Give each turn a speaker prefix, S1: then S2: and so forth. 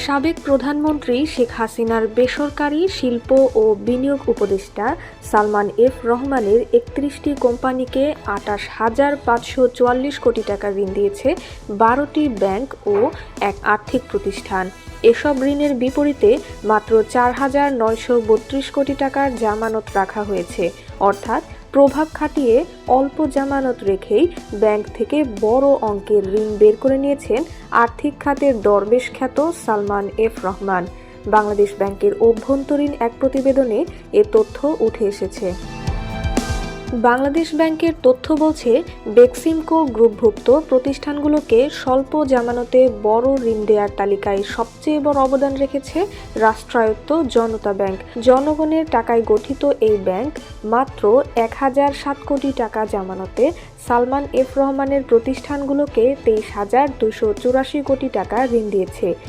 S1: সাবেক প্রধানমন্ত্রী শেখ হাসিনার বেসরকারি শিল্প ও বিনিয়োগ উপদেষ্টা সালমান এফ রহমানের ৩১টি কোম্পানিকে ২৮,৫৪৪ কোটি টাকা ঋণ দিয়েছে ১২টি ব্যাংক ও এক আর্থিক প্রতিষ্ঠান। এসব ঋণের বিপরীতে মাত্র ৪,৯৩২ কোটি টাকার জামানত রাখা হয়েছে, অর্থাৎ প্রভাব খাটিয়ে অল্প জামানত রেখেই ব্যাংক থেকে বড় অঙ্কের ঋণ বের করে নিয়েছেন আর্থিক খাতের দরবেশ খ্যাত সালমান এফ রহমান। বাংলাদেশ ব্যাংকের অভ্যন্তরীণ এক প্রতিবেদনে এ তথ্য উঠে এসেছে। বাংলাদেশ ব্যাংকের তথ্য বলছে, বেক্সিমকো গ্রুপভুক্ত প্রতিষ্ঠানগুলোকে স্বল্প জামানতে বড় ঋণ দেওয়ার তালিকায় সবচেয়ে বড় অবদান রেখেছে রাষ্ট্রায়ত্ত জনতা ব্যাংক। জনগণের টাকায় গঠিত এই ব্যাংক মাত্র ১,০০৭ কোটি টাকা জামানতে সালমান এফ রহমানের প্রতিষ্ঠানগুলোকে ২৩,২৮৪ কোটি টাকা ঋণ দিয়েছে।